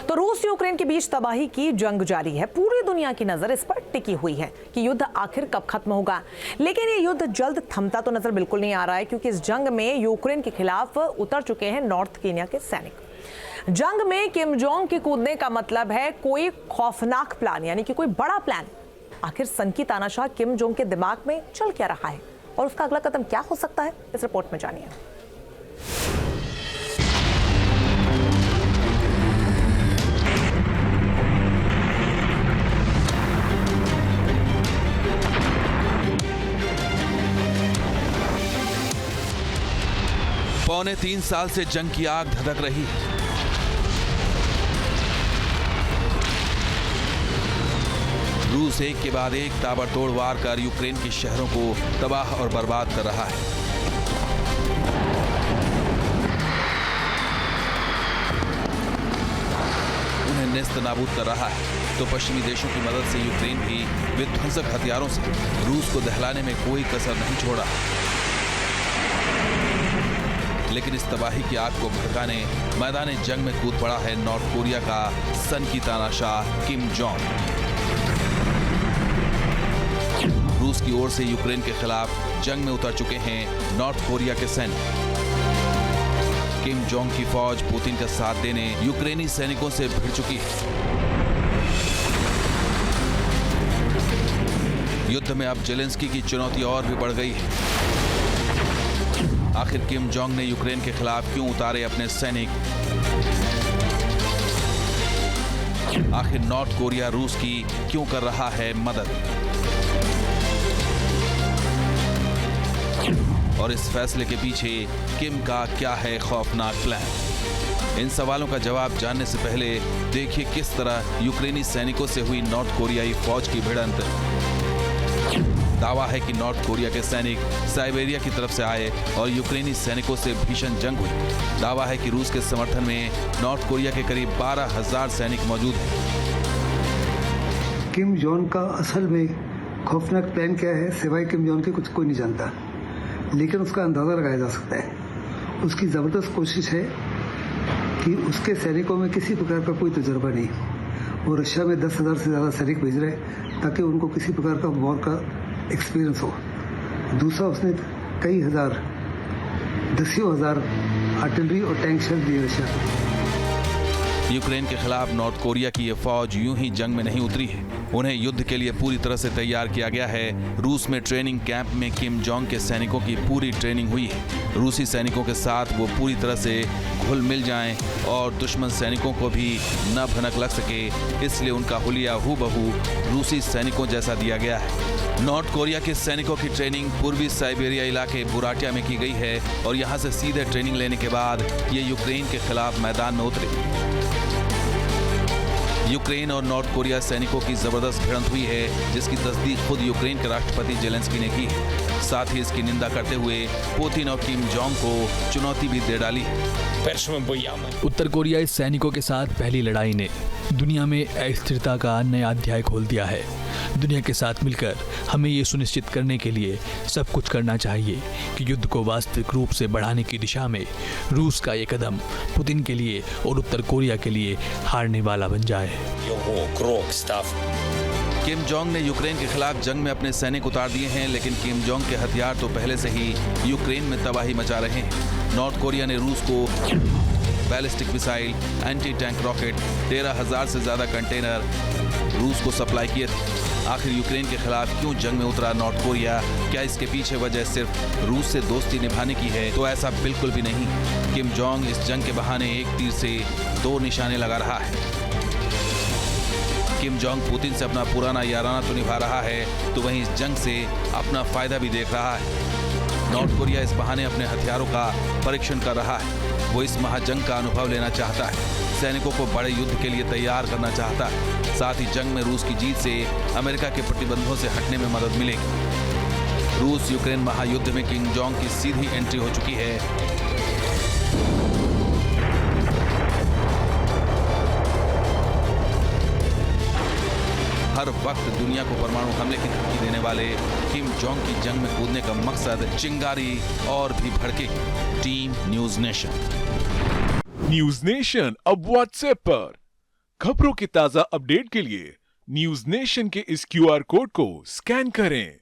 तो रूस यूक्रेन के बीच तबाही की जंग जारी है। पूरी दुनिया की नजर इस पर टिकी हुई है कि युद्ध आखिर कब खत्म होगा। लेकिन ये युद्ध जल्द थमता तो नजर बिल्कुल नहीं आ रहा है, क्योंकि इस जंग में यूक्रेन के खिलाफ उतर चुके हैं नॉर्थ कोरिया के सैनिक। जंग में किम जोंग के कूदने का मतलब है कोई खौफनाक प्लान, यानी कि कोई बड़ा प्लान। आखिर सन की तानाशाह किम जोंग के दिमाग में चल क्या रहा है और उसका अगला कदम क्या हो सकता है, इस रिपोर्ट में जानिए। पौने 3 साल से जंग की आग धधक रही है। रूस एक के बाद एक ताबड़तोड़ वार कर यूक्रेन के शहरों को तबाह और बर्बाद कर रहा है। उन्हें नेस्त नाबूद कर रहा है, तो पश्चिमी देशों की मदद से यूक्रेन भी विध्वंसक हथियारों से रूस को दहलाने में कोई कसर नहीं छोड़ा। लेकिन इस तबाही की आग को भड़काने मैदान जंग में कूद पड़ा है नॉर्थ कोरिया का सन की तानाशाह किम जोंग। रूस की ओर से यूक्रेन के खिलाफ जंग में उतर चुके हैं नॉर्थ कोरिया के सैनिक। किम जोंग की फौज पुतिन का साथ देने यूक्रेनी सैनिकों से भिड़ चुकी है। युद्ध में अब जेलेंस्की की चुनौती और भी बढ़ गई है। आखिर किम जोंग ने यूक्रेन के खिलाफ क्यों उतारे अपने सैनिक? आखिर नॉर्थ कोरिया रूस की क्यों कर रहा है मदद? और इस फैसले के पीछे किम का क्या है खौफनाक प्लान? इन सवालों का जवाब जानने से पहले देखिए किस तरह यूक्रेनी सैनिकों से हुई नॉर्थ कोरियाई फौज की भिड़ंत। दावा है कि नॉर्थ कोरिया के सैनिक साइबेरिया की तरफ से आए और यूक्रेनी सैनिकों से भीषण जंग हुई। दावा है कि रूस के समर्थन में नॉर्थ कोरिया के करीब 12,000 सैनिक मौजूद हैं। किम जोंग का असल में खौफनाक प्लान क्या है, सिवाय किम जोंग के कुछ कोई नहीं जानता, लेकिन उसका अंदाजा लगाया जा सकता है। उसकी जबरदस्त कोशिश है कि उसके सैनिकों में किसी प्रकार का कोई तजुर्बा नहीं। वो रशिया में 10,000 से ज्यादा सैनिक भेज रहे हैं ताकि उनको किसी प्रकार का वॉर का एक्सपीरियंस हो। दूसरा, उसने कई हजार, दसियों हजार आर्टिलरी और टैंक शेल दिए रशिया को। यूक्रेन के खिलाफ नॉर्थ कोरिया की यह फौज यूं ही जंग में नहीं उतरी है। उन्हें युद्ध के लिए पूरी तरह से तैयार किया गया है। रूस में ट्रेनिंग कैंप में किम जोंग के सैनिकों की पूरी ट्रेनिंग हुई है। रूसी सैनिकों के साथ वो पूरी तरह से घुल मिल जाएं और दुश्मन सैनिकों को भी न भनक लग सके, इसलिए उनका हुलिया हूबहू रूसी सैनिकों जैसा दिया गया है। नॉर्थ कोरिया के सैनिकों की ट्रेनिंग पूर्वी साइबेरिया इलाके बुराटिया में की गई है और यहाँ से सीधे ट्रेनिंग लेने के बाद ये यूक्रेन के खिलाफ मैदान में उतरे। यूक्रेन और नॉर्थ कोरिया सैनिकों की जबरदस्त भिड़ंत हुई है, जिसकी तस्दीक खुद यूक्रेन के राष्ट्रपति जेलेंस्की ने की है। साथ ही इसकी निंदा करते हुए पुतिन और किम जोंग को चुनौती भी दे डाली है। उत्तर कोरियाई सैनिकों के साथ पहली लड़ाई ने दुनिया में अस्थिरता का नया अध्याय खोल दिया है। दुनिया के साथ मिलकर हमें ये सुनिश्चित करने के लिए सब कुछ करना चाहिए कि युद्ध को वास्तविक रूप से बढ़ाने की दिशा में रूस का ये कदम पुतिन के लिए और उत्तर कोरिया के लिए हारने वाला बन जाए। किम जोंग ने यूक्रेन के खिलाफ जंग में अपने सैनिक उतार दिए हैं, लेकिन किम जोंग के हथियार तो पहले से ही यूक्रेन में तबाही मचा रहे हैं। नॉर्थ कोरिया ने रूस को ballistic missile, anti tank rocket, 13,000 से ज्यादा कंटेनर रूस को सप्लाई किए थे। आखिर यूक्रेन के खिलाफ क्यों जंग में उतरा नॉर्थ कोरिया? क्या इसके पीछे वजह सिर्फ रूस से दोस्ती निभाने की है? तो ऐसा बिल्कुल भी नहीं। किम जोंग इस जंग के बहाने एक तीर से 2 निशाने लगा रहा है। किम जोंग पुतिन से अपना पुराना याराना तो निभा रहा है, तो वहीं इस जंग से अपना फायदा भी देख रहा है। नॉर्थ कोरिया इस बहाने अपने हथियारों का परीक्षण कर रहा है। वो इस महाजंग का अनुभव लेना चाहता है, सैनिकों को बड़े युद्ध के लिए तैयार करना चाहता है। साथ ही जंग में रूस की जीत से अमेरिका के प्रतिबंधों से हटने में मदद मिलेगी। रूस यूक्रेन महायुद्ध में किम जोंग की सीधी एंट्री हो चुकी है। हर वक्त दुनिया को परमाणु हमले की धमकी देने वाले किम जोंग की जंग में कूदने का मकसद चिंगारी और भी भड़केगी। Team News Nation. News Nation अब व्हाट्सएप पर खबरों के ताजा अपडेट के लिए न्यूज नेशन के इस QR कोड को स्कैन करें